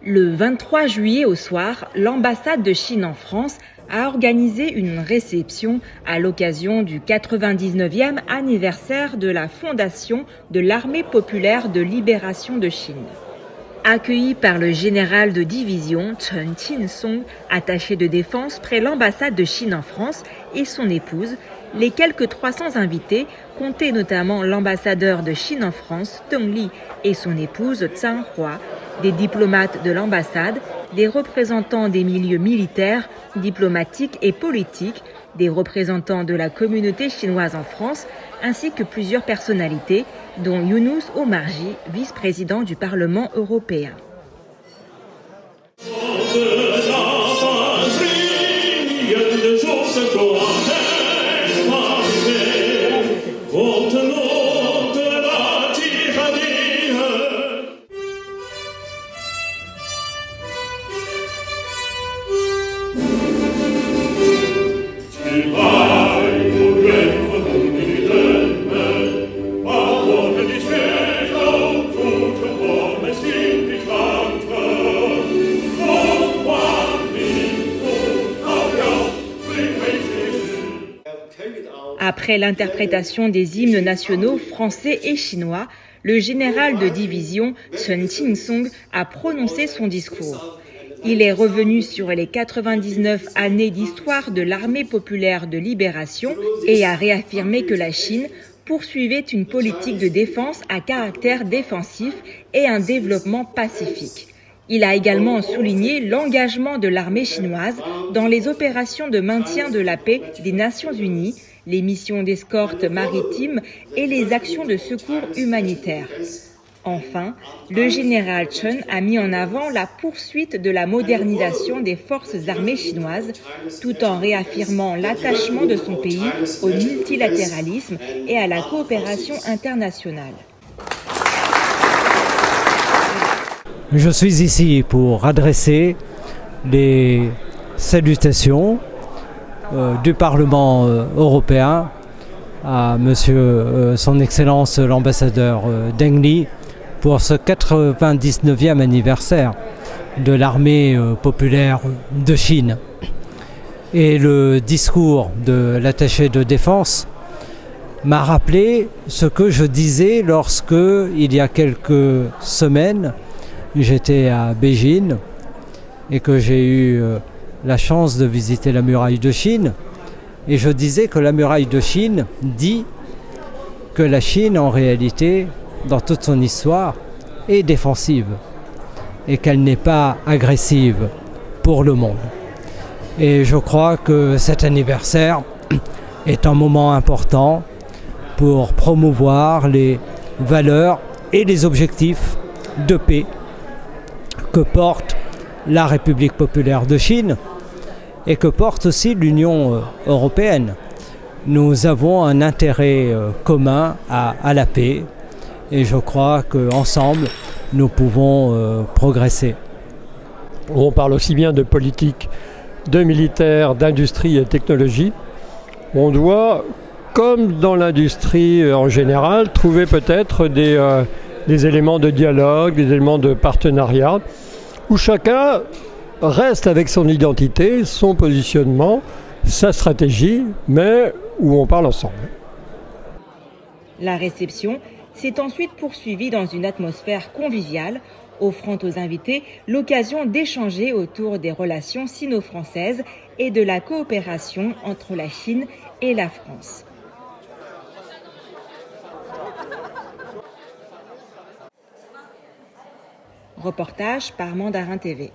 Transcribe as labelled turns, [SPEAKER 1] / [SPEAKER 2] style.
[SPEAKER 1] Le 23 juillet au soir, l'ambassade de Chine en France a organisé une réception à l'occasion du 99e anniversaire de la fondation de l'Armée populaire de libération de Chine. Accueilli par le général de division Chen Qin-song, attaché de défense près l'ambassade de Chine en France, et son épouse, les quelques 300 invités comptaient notamment l'ambassadeur de Chine en France, Deng Li, et son épouse Zhang Hua, des diplomates de l'ambassade, des représentants des milieux militaires, diplomatiques et politiques, des représentants de la communauté chinoise en France, ainsi que plusieurs personnalités, dont Younous Omarjee, vice-président du Parlement européen. Après l'interprétation des hymnes nationaux français et chinois, le général de division Chen Qin-song a prononcé son discours. Il est revenu sur les 99 années d'histoire de l'Armée populaire de libération et a réaffirmé que la Chine poursuivait une politique de défense à caractère défensif et un développement pacifique. Il a également souligné l'engagement de l'armée chinoise dans les opérations de maintien de la paix des Nations Unies, les missions d'escorte maritime et les actions de secours humanitaires. Enfin, le général Chen a mis en avant la poursuite de la modernisation des forces armées chinoises, tout en réaffirmant l'attachement de son pays au multilatéralisme et à la coopération internationale.
[SPEAKER 2] Je suis ici pour adresser les salutations du Parlement européen à Son Excellence l'ambassadeur Deng Li pour ce 99e anniversaire de l'Armée populaire de Chine. Et le discours de l'attaché de défense m'a rappelé ce que je disais lorsque, il y a quelques semaines, j'étais à Beijing et que j'ai eu la chance de visiter la muraille de Chine. Et je disais que la muraille de Chine dit que la Chine, en réalité, dans toute son histoire, est défensive et qu'elle n'est pas agressive pour le monde. Et je crois que cet anniversaire est un moment important pour promouvoir les valeurs et les objectifs de paix que porte la République populaire de Chine et que porte aussi l'Union européenne. Nous avons un intérêt commun à la paix et je crois qu'ensemble, nous pouvons progresser.
[SPEAKER 3] On parle aussi bien de politique, de militaire, d'industrie et de technologie. On doit, comme dans l'industrie en général, trouver peut-être des éléments de dialogue, des éléments de partenariat, où chacun reste avec son identité, son positionnement, sa stratégie, mais où on parle ensemble.
[SPEAKER 1] La réception s'est ensuite poursuivie dans une atmosphère conviviale, offrant aux invités l'occasion d'échanger autour des relations sino-françaises et de la coopération entre la Chine et la France. Reportage par Mandarin TV.